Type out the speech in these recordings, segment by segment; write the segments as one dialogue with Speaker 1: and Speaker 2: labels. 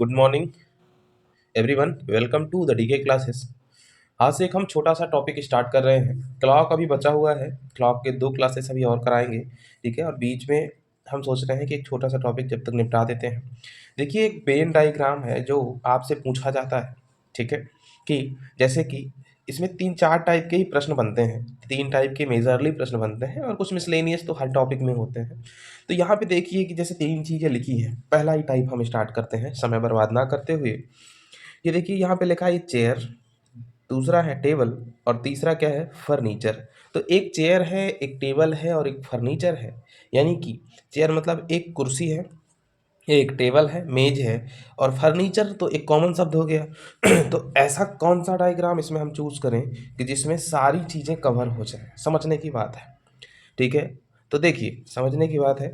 Speaker 1: Good morning everyone, welcome to the DK classes. आज से एक हम छोटा सा टॉपिक स्टार्ट कर रहे हैं। क्लॉक अभी बचा हुआ है, क्लॉक के 2 क्लासेस अभी और कराएंगे, ठीक है। और बीच में हम सोच रहे हैं कि एक छोटा सा टॉपिक जब तक निपटा देते हैं। देखिए, एक वेन डायग्राम है जो आपसे पूछा जाता है, ठीक है। कि जैसे कि इसमें 3-4 टाइप के ही प्रश्न बनते हैं, 3 टाइप के मेजरली प्रश्न बनते हैं और कुछ मिसलेनियस तो हर टॉपिक में होते हैं। तो यहाँ पे देखिए कि जैसे 3 चीज़ें लिखी हैं। पहला ही टाइप हम स्टार्ट करते हैं समय बर्बाद ना करते हुए। ये देखिए यहाँ पे लिखा है चेयर, दूसरा है टेबल और तीसरा क्या है, फर्नीचर। तो एक चेयर है, एक टेबल है और एक फर्नीचर है। यानी कि चेयर मतलब एक कुर्सी है, एक टेबल है, मेज है, और फर्नीचर तो एक कॉमन शब्द हो गया। तो ऐसा कौन सा डायग्राम इसमें हम चूज करें कि जिसमें सारी चीज़ें कवर हो जाए। समझने की बात है, ठीक है। तो देखिए, समझने की बात है।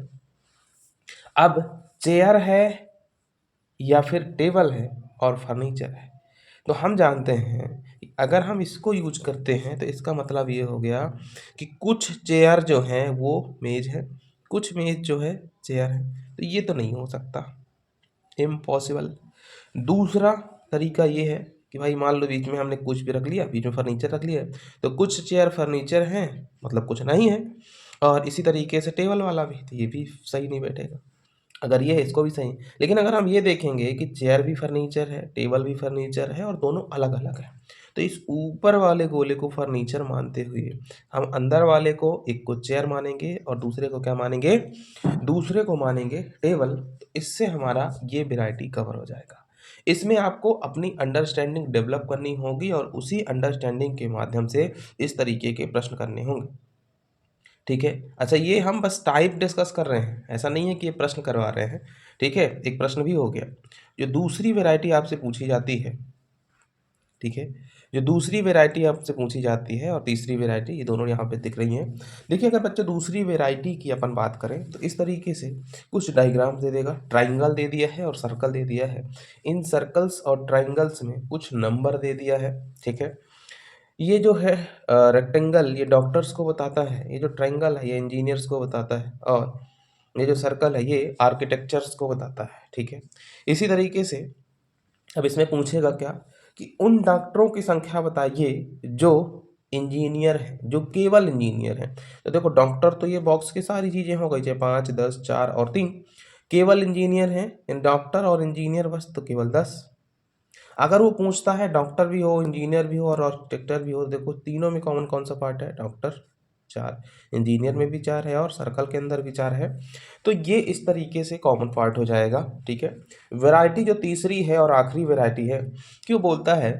Speaker 1: अब चेयर है या फिर टेबल है और फर्नीचर है, तो हम जानते हैं कि अगर हम इसको यूज करते हैं तो इसका मतलब ये हो गया कि कुछ चेयर जो हैं वो मेज है, कुछ मेज जो है चेयर है। तो ये तो नहीं हो सकता, इम्पॉसिबल। दूसरा तरीका ये है कि भाई मान लो बीच में हमने कुछ भी रख लिया, बीच में फर्नीचर रख लिया, तो कुछ चेयर फर्नीचर हैं मतलब कुछ नहीं है। और इसी तरीके से टेबल वाला भी, तो ये भी सही नहीं बैठेगा। अगर ये है इसको भी सही, लेकिन अगर हम ये देखेंगे कि चेयर भी फर्नीचर है, टेबल भी फर्नीचर है और दोनों अलग अलग है, तो इस ऊपर वाले गोले को फर्नीचर मानते हुए हम अंदर वाले को एक को चेयर मानेंगे और दूसरे को क्या मानेंगे, दूसरे को मानेंगे टेबल। तो इससे हमारा ये वैरायटी कवर हो जाएगा। इसमें आपको अपनी अंडरस्टैंडिंग डेवलप करनी होगी और उसी अंडरस्टैंडिंग के माध्यम से इस तरीके के प्रश्न करने होंगे, ठीक है। अच्छा, ये हम बस टाइप डिस्कस कर रहे हैं, ऐसा नहीं है कि ये प्रश्न करवा रहे हैं, ठीक है। एक प्रश्न भी हो गया। जो दूसरी वैरायटी आपसे पूछी जाती है, ठीक है, जो दूसरी वैरायटी आपसे पूछी जाती है और तीसरी वैरायटी, ये दोनों यहाँ पे दिख रही हैं। देखिए, अगर बच्चे दूसरी वैरायटी की अपन बात करें तो इस तरीके से कुछ डायग्राम दे देगा। ट्राइंगल दे दिया है और सर्कल दे दिया है। इन सर्कल्स और ट्राइंगल्स में कुछ नंबर दे दिया है, ठीक है। ये जो है रेक्टेंगल, ये डॉक्टर्स को बताता है। ये जो ट्रायंगल है ये इंजीनियर्स को बताता है। और ये जो सर्कल है ये आर्किटेक्चर्स को बताता है, ठीक है। इसी तरीके से अब इसमें पूछेगा क्या कि उन डॉक्टरों की संख्या बताइए जो इंजीनियर हैं, जो केवल इंजीनियर हैं। तो देखो, डॉक्टर तो ये बॉक्स की सारी चीज़ें हो गई, चाहे 5, 10, 4 और 3। केवल इंजीनियर हैं डॉक्टर और इंजीनियर बस, तो केवल 10। अगर वो पूछता है डॉक्टर भी हो, इंजीनियर भी हो और आर्किटेक्टर भी हो, देखो तीनों में कॉमन कौन सा पार्ट है, डॉक्टर 4, इंजीनियर में भी 4 है और सर्कल के अंदर भी 4 है। तो ये इस तरीके से कॉमन पार्ट हो जाएगा, ठीक है। वैरायटी जो तीसरी है और आखिरी वैरायटी है, क्यों बोलता है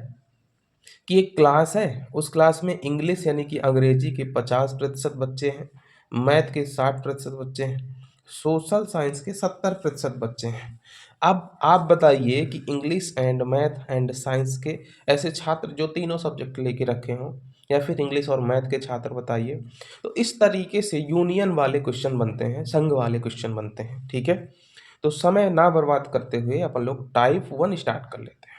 Speaker 1: कि एक क्लास है, उस क्लास में इंग्लिश यानी कि अंग्रेजी के 50% बच्चे हैं, मैथ के 60% बच्चे हैं, सोशल साइंस के 70% बच्चे हैं। अब आप बताइए कि English and math and science के ऐसे छात्र जो तीनों सब्जेक्ट लेके रखे हों, या फिर इंग्लिश और मैथ के छात्र बताइए। तो इस तरीके से यूनियन वाले क्वेश्चन बनते हैं, संघ वाले क्वेश्चन बनते हैं, ठीक है। तो समय ना बर्बाद करते हुए अपन लोग टाइप 1 स्टार्ट कर लेते हैं।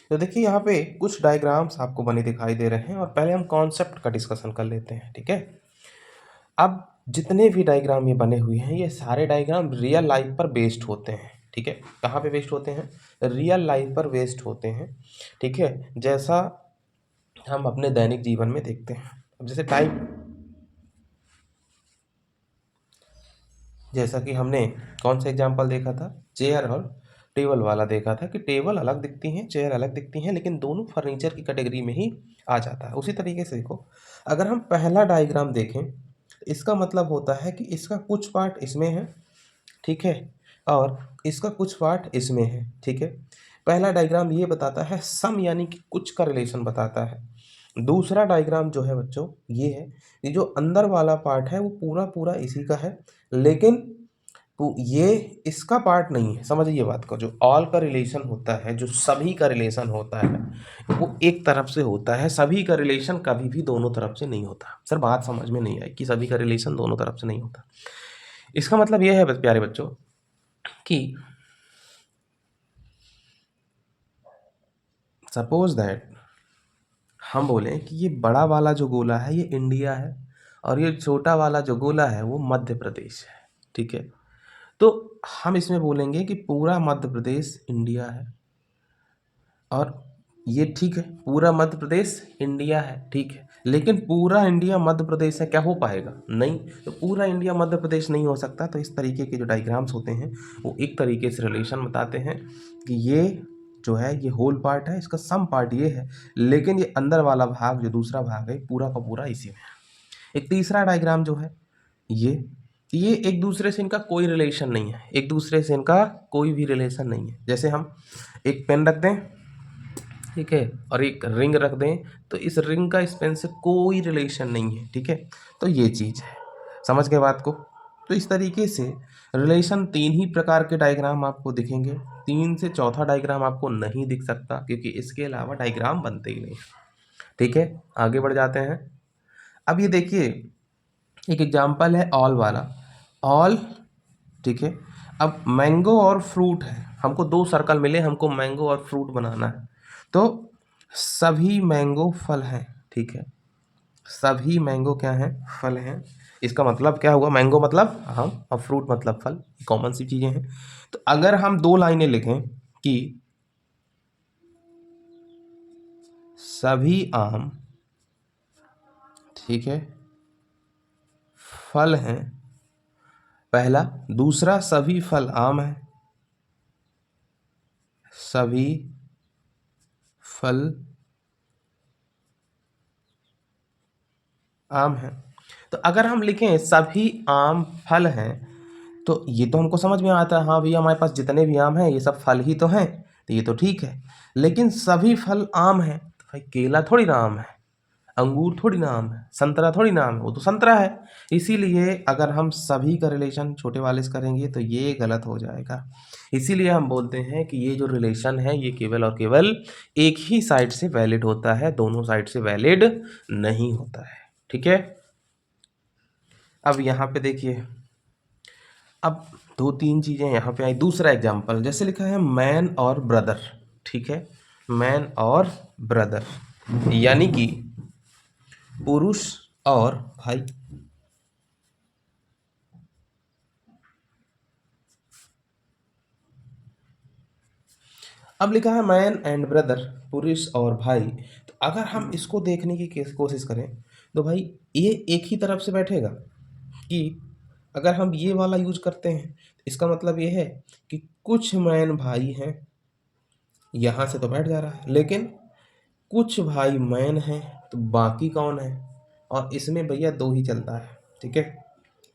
Speaker 1: तो देखिए, यहाँ पे कुछ डायग्राम्स आपको बने दिखाई दे रहे हैं और पहले हम कॉन्सेप्ट का डिस्कशन कर लेते हैं, ठीक है। अब जितने भी डायग्राम ये बने हुए हैं, ये सारे डायग्राम रियल लाइफ पर बेस्ड होते हैं, ठीक है। कहाँ पे बेस्ड होते हैं, रियल लाइफ पर बेस्ड होते हैं, ठीक है। जैसा हम अपने दैनिक जीवन में देखते हैं। अब जैसे टाइप, जैसा कि हमने कौन सा एग्जाम्पल देखा था, चेयर और टेबल वाला देखा था कि टेबल अलग दिखती हैं, चेयर अलग दिखती हैं, लेकिन दोनों फर्नीचर की कैटेगरी में ही आ जाता है। उसी तरीके से देखो, अगर हम पहला डायग्राम देखें, इसका मतलब होता है कि इसका कुछ पार्ट इसमें है, ठीक है, और इसका कुछ पार्ट इसमें है, ठीक है। पहला डायग्राम ये बताता है सम यानी कि कुछ का रिलेशन बताता है। दूसरा डायग्राम जो है बच्चों, ये है, ये जो अंदर वाला पार्ट है वो पूरा पूरा इसी का है, लेकिन ये इसका पार्ट नहीं है। समझिए ये बात को, जो ऑल का रिलेशन होता है, जो सभी का रिलेशन होता है, वो एक तरफ से होता है। सभी का रिलेशन कभी भी दोनों तरफ से नहीं होता। सर बात समझ में नहीं आई कि सभी का रिलेशन दोनों तरफ से नहीं होता। इसका मतलब यह है प्यारे बच्चों कि सपोज दैट हम बोलें कि ये बड़ा वाला जो गोला है ये इंडिया है और ये छोटा वाला जो गोला है वो मध्य प्रदेश है, ठीक है। तो हम इसमें बोलेंगे कि पूरा मध्य प्रदेश इंडिया है, और ये ठीक है, पूरा मध्य प्रदेश इंडिया है, ठीक है, लेकिन पूरा इंडिया मध्य प्रदेश है क्या हो पाएगा? नहीं। तो पूरा इंडिया मध्य प्रदेश नहीं हो सकता। तो इस तरीके के जो डायग्राम्स होते हैं वो एक तरीके से रिलेशन बताते हैं कि ये जो है ये होल पार्ट है, इसका सम पार्ट ये है, लेकिन ये अंदर वाला भाग जो दूसरा भाग है पूरा का पूरा इसी में है। एक तीसरा डायग्राम जो है ये एक दूसरे से इनका कोई रिलेशन नहीं है, एक दूसरे से इनका कोई भी रिलेशन नहीं है। जैसे हम एक पेन रख दें, ठीक है, और एक रिंग रख दें, तो इस रिंग का इस पेन से कोई रिलेशन नहीं है, ठीक है। तो ये चीज़ है, समझ गए बात को। तो इस तरीके से रिलेशन 3 ही प्रकार के डायग्राम आपको दिखेंगे, 3 से चौथा डायग्राम आपको नहीं दिख सकता, क्योंकि इसके अलावा डायग्राम बनते ही नहीं, ठीक है। आगे बढ़ जाते हैं। अब ये देखिए एक एग्जाम्पल है ऑल वाला, ऑल, ठीक है। अब मैंगो और फ्रूट है, हमको 2 सर्कल मिले, हमको मैंगो और फ्रूट बनाना है। तो सभी मैंगो फल हैं, ठीक है, सभी मैंगो क्या हैं? फल हैं। इसका मतलब क्या हुआ? मैंगो मतलब आम और फ्रूट मतलब फल, कॉमन सी चीज़ें हैं। तो अगर हम 2 लाइनें लिखें कि सभी आम, ठीक है, फल हैं, पहला। दूसरा, सभी फल आम है, सभी फल आम है। तो अगर हम लिखें सभी आम फल हैं, तो ये तो हमको समझ में आता है, हाँ भैया हमारे पास जितने भी आम हैं ये सब फल ही तो हैं, तो ये तो ठीक है। लेकिन सभी फल आम हैं, तो भाई केला थोड़ी ना आम है, अंगूर थोड़ी ना आम है, संतरा थोड़ी ना आम है, वो तो संतरा है। इसीलिए अगर हम सभी का रिलेशन छोटे वाले से करेंगे तो ये गलत हो जाएगा। इसीलिए हम बोलते हैं कि ये जो रिलेशन है ये केवल और केवल एक ही साइड से वैलिड होता है, दोनों साइड से वैलिड नहीं होता है, ठीक है। अब यहाँ पे देखिए, अब 2-3 चीज़ें यहाँ पे आई। दूसरा एग्जाम्पल जैसे लिखा है मैन और ब्रदर, ठीक है, मैन और ब्रदर, यानी कि पुरुष और भाई। अब लिखा है मैन एंड ब्रदर, पुरुष और भाई। तो अगर हम इसको देखने की कोशिश करें तो भाई ये एक ही तरफ से बैठेगा, कि अगर हम ये वाला यूज करते हैं तो इसका मतलब ये है कि कुछ मैन भाई हैं, यहाँ से तो बैठ जा रहा है, लेकिन कुछ भाई मैन हैं तो बाकी कौन है? और इसमें भैया 2 ही चलता है, ठीक है,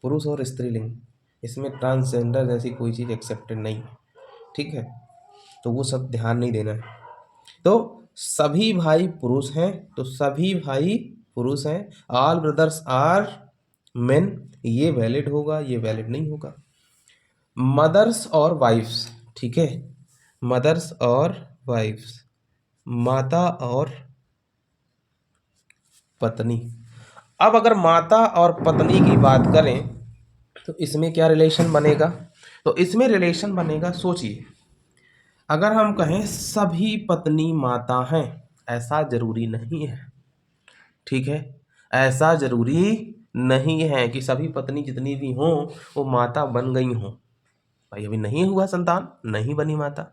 Speaker 1: पुरुष और स्त्रीलिंग। इसमें ट्रांसजेंडर जैसी कोई चीज़ एक्सेप्टेड नहीं है, ठीक है, तो वो सब ध्यान नहीं देना है। तो सभी भाई पुरुष हैं, तो सभी भाई पुरुष हैं, ऑल ब्रदर्स आर मेन, ये वैलिड होगा, ये वैलिड नहीं होगा। मदर्स और वाइफ्स, ठीक है, मदर्स और वाइफ्स, माता और पत्नी। अब अगर माता और पत्नी की बात करें तो इसमें क्या रिलेशन बनेगा? तो इसमें रिलेशन बनेगा, सोचिए, अगर हम कहें सभी पत्नी माता हैं, ऐसा जरूरी नहीं है, ठीक है, ऐसा जरूरी नहीं है कि सभी पत्नी जितनी भी हों वो माता बन गई हों। भाई अभी नहीं हुआ संतान, नहीं बनी माता,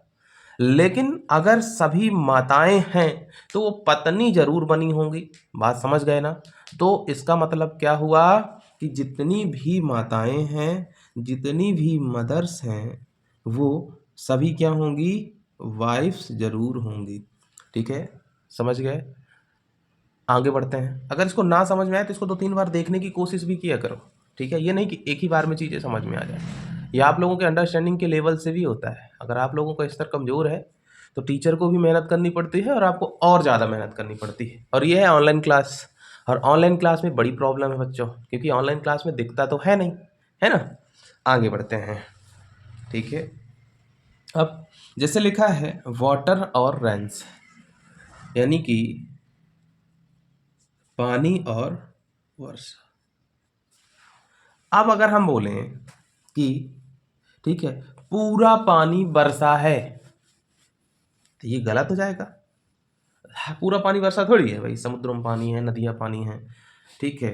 Speaker 1: लेकिन अगर सभी माताएं हैं तो वो पत्नी जरूर बनी होंगी। बात समझ गए ना? तो इसका मतलब क्या हुआ कि जितनी भी माताएं हैं, जितनी भी मदर्स हैं, वो सभी क्या होंगी? वाइफ्स जरूर होंगी, ठीक है, समझ गए? आगे बढ़ते हैं। अगर इसको ना समझ में आए तो इसको 2-3 बार देखने की कोशिश भी किया करो, ठीक है, ये नहीं कि एक ही बार में चीज़ें समझ में आ जाए। ये आप लोगों के अंडरस्टैंडिंग के लेवल से भी होता है। अगर आप लोगों का स्तर कमज़ोर है तो टीचर को भी मेहनत करनी पड़ती है और आपको और ज़्यादा मेहनत करनी पड़ती है। और ये है ऑनलाइन क्लास, और ऑनलाइन क्लास में बड़ी प्रॉब्लम है बच्चों, क्योंकि ऑनलाइन क्लास में दिखता तो है नहीं, है ना। आगे बढ़ते हैं, ठीक है। अब जैसे लिखा है वाटर और रेंस, यानी कि पानी और वर्षा। अब अगर हम बोलें कि ठीक है पूरा पानी बरसा है, तो ये गलत हो जाएगा। पूरा पानी वर्षा थोड़ी है भाई, समुद्र में पानी है, नदियाँ पानी है, ठीक है,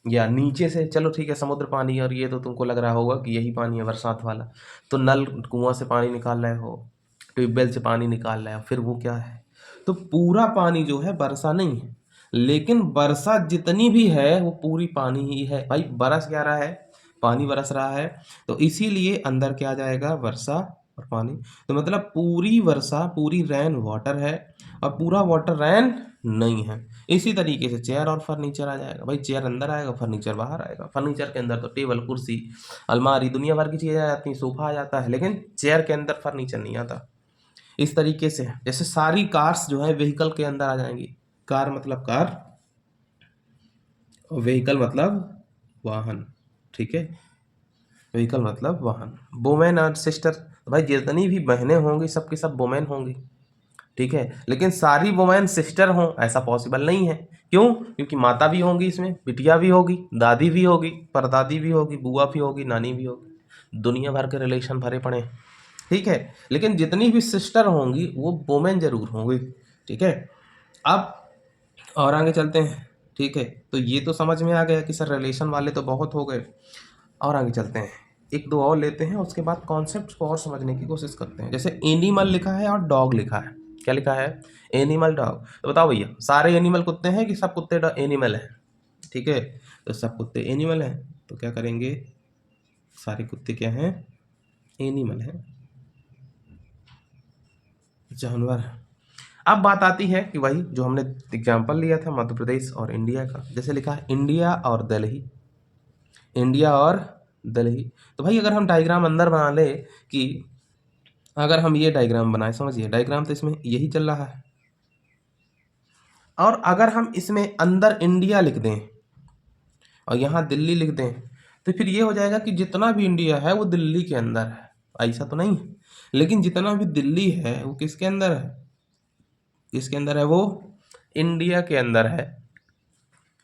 Speaker 1: या नीचे से, चलो ठीक है समुद्र पानी, और ये तो तुमको लग रहा होगा कि यही पानी है बरसात वाला, तो नल कुआं से पानी निकाल रहे हो, ट्यूबवेल से पानी निकाल रहे हो, फिर वो क्या है, तो पूरा पानी जो है वर्षा नहीं है, लेकिन वर्षा जितनी भी है वो पूरी पानी ही है भाई। बरस क्या रहा है, पानी बरस रहा है, तो इसीलिए अंदर क्या आ जाएगा, वर्षा और पानी। तो मतलब पूरी वर्षा, पूरी रेन वाटर है, और पूरा वाटर रेन नहीं है। इसी तरीके से चेयर और फर्नीचर आ जाएगा भाई, चेयर अंदर आएगा, फर्नीचर बाहर आएगा। फर्नीचर के अंदर तो टेबल, कुर्सी, अलमारी, दुनिया भर की चीज़ें आ जाती हैं, सोफा आ जाता है, लेकिन चेयर के अंदर फर्नीचर नहीं आता। इस तरीके से जैसे सारी कार्स जो है व्हीकल के अंदर आ जाएंगी। कार मतलब कार, और व्हीकल मतलब वाहन, ठीक है, व्हीकल मतलब वाहन। वुमेन और सिस्टर, तो भाई जितनी भी बहनें होंगी सबकी सब वुमेन होंगी, ठीक है, लेकिन सारी वुमेन सिस्टर हों ऐसा पॉसिबल नहीं है। क्यों? क्योंकि माता भी होंगी, इसमें बिटिया भी होगी, दादी भी होगी, परदादी भी होगी, बुआ भी होगी, नानी भी होगी, दुनिया भर के रिलेशन भरे पड़े हैं, ठीक है, लेकिन जितनी भी सिस्टर होंगी वो वुमेन जरूर होंगी, ठीक है। अब और आगे चलते हैं, ठीक है, तो ये तो समझ में आ गया कि सर रिलेशन वाले तो बहुत हो गए। और आगे चलते हैं, एक दो और लेते हैं, उसके बाद कॉन्सेप्ट को और समझने की कोशिश करते हैं। जैसे एनिमल लिखा है और डॉग लिखा है, क्या लिखा है, एनिमल डॉग, तो बताओ भैया सारे एनिमल कुत्ते हैं कि सब कुत्ते एनिमल हैं, ठीक है, तो सब कुत्ते एनिमल हैं, तो क्या करेंगे, सारे कुत्ते क्या हैं, एनिमल हैं, जानवर। अब बात आती है कि वही जो हमने एग्जाम्पल लिया था मध्य प्रदेश और इंडिया का, जैसे लिखा है इंडिया और दिल्ली, इंडिया और दिल्ली, तो भाई अगर हम डायग्राम अंदर बना ले कि अगर हम ये डायग्राम बनाए, समझिए डायग्राम तो इसमें यही चल रहा है, और अगर हम इसमें अंदर इंडिया लिख दें और यहाँ दिल्ली लिख दें, तो फिर ये हो जाएगा कि जितना भी इंडिया है वो दिल्ली के अंदर है, ऐसा तो नहीं है, लेकिन जितना भी दिल्ली है वो किसके अंदर है, किसके अंदर है, वो इंडिया के अंदर है।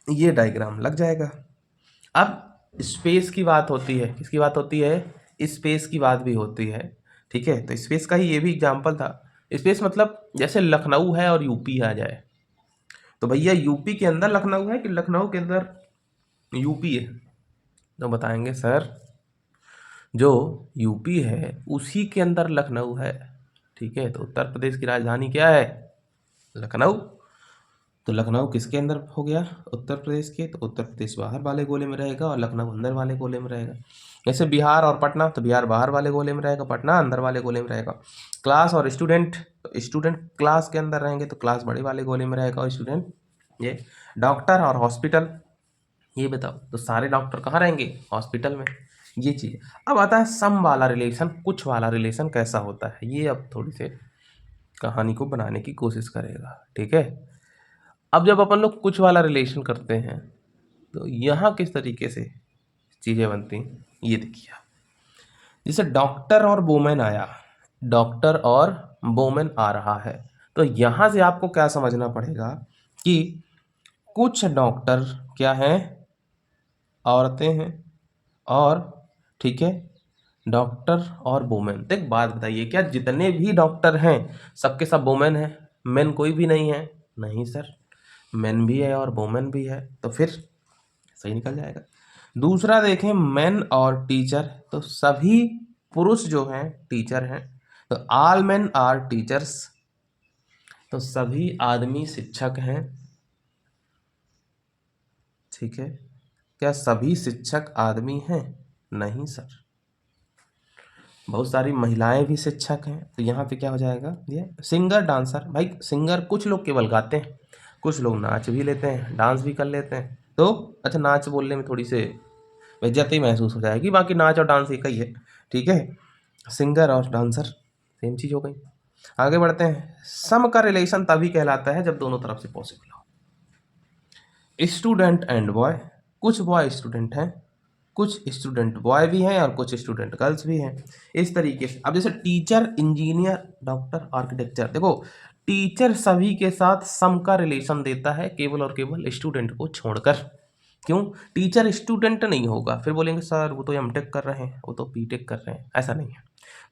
Speaker 1: ये डायग्राम लग जाएगा। अब स्पेस की बात होती है, किसकी बात होती है, स्पेस की बात भी होती है, ठीक है, तो स्पेस का ही ये भी एग्जाम्पल था। स्पेस मतलब जैसे लखनऊ है और यूपी आ जाए, तो भैया यूपी के अंदर लखनऊ है कि लखनऊ के अंदर यूपी है, तो बताएंगे सर जो यूपी है उसी के अंदर लखनऊ है, ठीक है, तो उत्तर प्रदेश की राजधानी क्या है, लखनऊ, तो लखनऊ किसके अंदर हो गया, उत्तर प्रदेश के, तो उत्तर प्रदेश बाहर वाले गोले में रहेगा और लखनऊ अंदर वाले गोले में रहेगा। जैसे बिहार और पटना, तो बिहार बाहर वाले गोले में रहेगा, पटना अंदर वाले गोले में रहेगा। क्लास और स्टूडेंट, तो स्टूडेंट क्लास के अंदर रहेंगे तो क्लास बड़े वाले गोले में रहेगा और स्टूडेंट ये। डॉक्टर और हॉस्पिटल, ये बताओ तो सारे डॉक्टर कहाँ रहेंगे, हॉस्पिटल में, ये चीज़। अब आता है सम वाला रिलेशन, कुछ वाला रिलेशन कैसा होता है, ये अब थोड़ी सी कहानी को बनाने की कोशिश करेगा, ठीक है। अब जब अपन लोग कुछ वाला रिलेशन करते हैं तो यहाँ किस तरीके से चीज़ें बनती हैं, ये देखिए। जैसे डॉक्टर और वोमेन आया, डॉक्टर और वोमेन आ रहा है, तो यहाँ से आपको क्या समझना पड़ेगा कि कुछ डॉक्टर क्या हैं, औरतें हैं, और ठीक है डॉक्टर और वोमेन। तो एक बात बताइए, क्या जितने भी डॉक्टर हैं सबके सब वोमेन हैं, मेन कोई भी नहीं है, नहीं सर, मेन भी है और वोमेन भी है, तो फिर सही निकल जाएगा। दूसरा देखें मेन और टीचर, तो सभी पुरुष जो हैं टीचर हैं, तो ऑल मेन आर टीचर्स, तो सभी आदमी शिक्षक हैं, ठीक है, क्या सभी शिक्षक आदमी हैं, नहीं सर, बहुत सारी महिलाएं भी शिक्षक हैं, तो यहाँ पे क्या हो जाएगा, ये सिंगर डांसर, भाई सिंगर कुछ लोग केवल गाते हैं, कुछ लोग नाच भी लेते हैं, डांस भी कर लेते हैं, तो अच्छा नाच बोलने में थोड़ी सी बेइज्जती महसूस हो जाएगी, बाकी नाच और डांस एक ही है, ठीक है, सिंगर और डांसर सेम चीज़ हो गई। आगे बढ़ते हैं, सम का रिलेशन तभी कहलाता है जब दोनों तरफ से पॉसिबल हो। स्टूडेंट एंड बॉय, कुछ बॉय स्टूडेंट हैं, कुछ स्टूडेंट बॉय भी हैं और कुछ स्टूडेंट गर्ल्स भी हैं, इस तरीके से। अब जैसे टीचर, इंजीनियर, डॉक्टर, आर्किटेक्चर, देखो टीचर सभी के साथ सम का रिलेशन देता है, केवल और केवल स्टूडेंट को छोड़कर। क्यों? टीचर स्टूडेंट नहीं होगा, फिर बोलेंगे सर वो तो एमटेक कर रहे हैं, वो तो बीटेक कर रहे हैं, ऐसा नहीं है।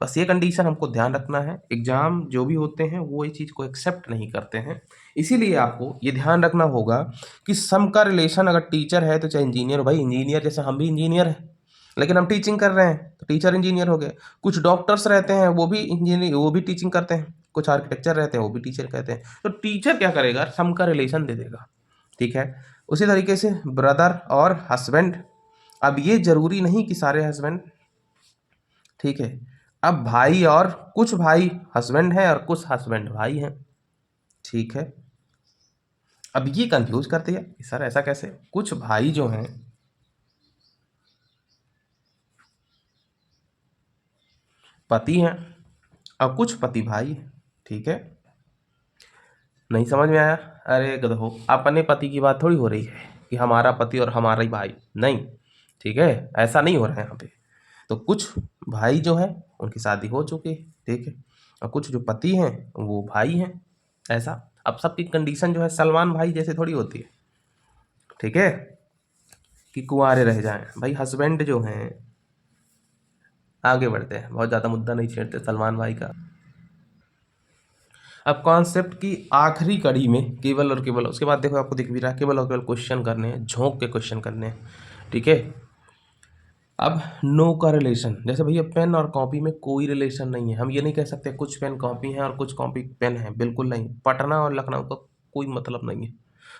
Speaker 1: बस ये कंडीशन हमको ध्यान रखना है, एग्ज़ाम जो भी होते हैं वो ये चीज़ को एक्सेप्ट नहीं करते हैं। इसीलिए आपको ये ध्यान रखना होगा कि सम का रिलेशन अगर टीचर है तो चाहे इंजीनियर हो, भाई इंजीनियर जैसे हम भी इंजीनियर हैं, लेकिन हम टीचिंग कर रहे हैं तो टीचर इंजीनियर हो गए। कुछ डॉक्टर्स रहते हैं वो भी इंजीनियर, वो भी टीचिंग करते हैं, कुछ आर्किटेक्चर रहते हैं वो भी टीचर कहते हैं। तो टीचर क्या करेगा, सम का रिलेशन दे देगा, ठीक है। उसी तरीके से ब्रदर और हस्बैंड, अब ये जरूरी नहीं कि सारे हस्बैंड, ठीक है। अब भाई और कुछ भाई हस्बैंड हैं और कुछ हस्बैंड भाई हैं, ठीक है। अब ये कंफ्यूज करते हैं कि सर ऐसा कैसे, कुछ भाई जो हैं पति हैं और कुछ पति भाई हैं, ठीक है। नहीं समझ में आया? अरे गधो, अपने पति की बात थोड़ी हो रही है कि हमारा पति और हमारा ही भाई, नहीं, ठीक है, ऐसा नहीं हो रहा है यहाँ पे। तो कुछ भाई जो हैं उनकी शादी हो चुकी है, ठीक है, और कुछ जो पति हैं वो भाई हैं, ऐसा। अब सबकी कंडीशन जो है सलमान भाई जैसे थोड़ी होती है, ठीक है, कि कुंवारे रह जाएं। भाई हस्बैंड जो हैं, आगे बढ़ते हैं, बहुत ज़्यादा मुद्दा नहीं छेड़ते सलमान भाई का। अब कॉन्सेप्ट की आखिरी कड़ी में केवल और केवल, उसके बाद देखो आपको दिख भी रहा है, केवल और केवल क्वेश्चन करने हैं, झोंक के क्वेश्चन करने हैं, ठीक है। अब नो का रिलेशन, जैसे भैया पेन और कॉपी में कोई रिलेशन नहीं है, हम ये नहीं कह सकते कुछ पेन कॉपी हैं और कुछ कॉपी पेन है, बिल्कुल नहीं। पटना और लखनऊ का कोई मतलब नहीं है।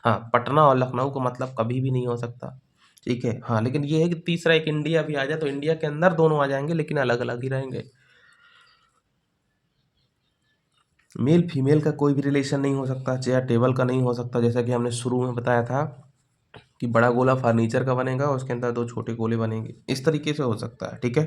Speaker 1: हाँ, पटना और लखनऊ का मतलब कभी भी नहीं हो सकता, ठीक है। हाँ, लेकिन ये है कि तीसरा एक इंडिया भी आ जाए तो इंडिया के अंदर दोनों आ जाएंगे, लेकिन अलग अलग ही रहेंगे। मेल फीमेल का कोई भी रिलेशन नहीं हो सकता, चेयर टेबल का नहीं हो सकता, जैसा कि हमने शुरू में बताया था कि बड़ा गोला फर्नीचर का बनेगा और उसके अंदर दो छोटे गोले बनेंगे, इस तरीके से हो सकता है, ठीक है।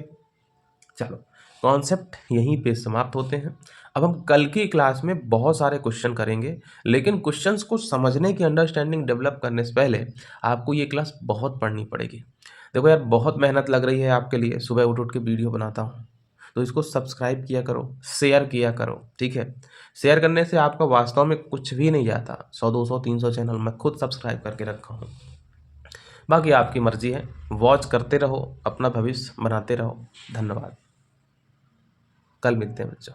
Speaker 1: चलो, कॉन्सेप्ट यहीं पे समाप्त होते हैं। अब हम कल की क्लास में बहुत सारे क्वेश्चन करेंगे, लेकिन क्वेश्चंस को समझने की, अंडरस्टैंडिंग डेवलप करने से पहले आपको ये क्लास बहुत पढ़नी पड़ेगी। देखो यार, बहुत मेहनत लग रही है आपके लिए, सुबह उठ उठ के वीडियो बनाता हूँ, तो इसको सब्सक्राइब किया करो, शेयर किया करो, ठीक है। शेयर करने से आपका वास्तव में कुछ भी नहीं जाता, 100 200 300 चैनल मैं खुद सब्सक्राइब करके रखा हूँ। बाकी आपकी मर्जी है, वॉच करते रहो, अपना भविष्य बनाते रहो। धन्यवाद, कल मिलते हैं बच्चों।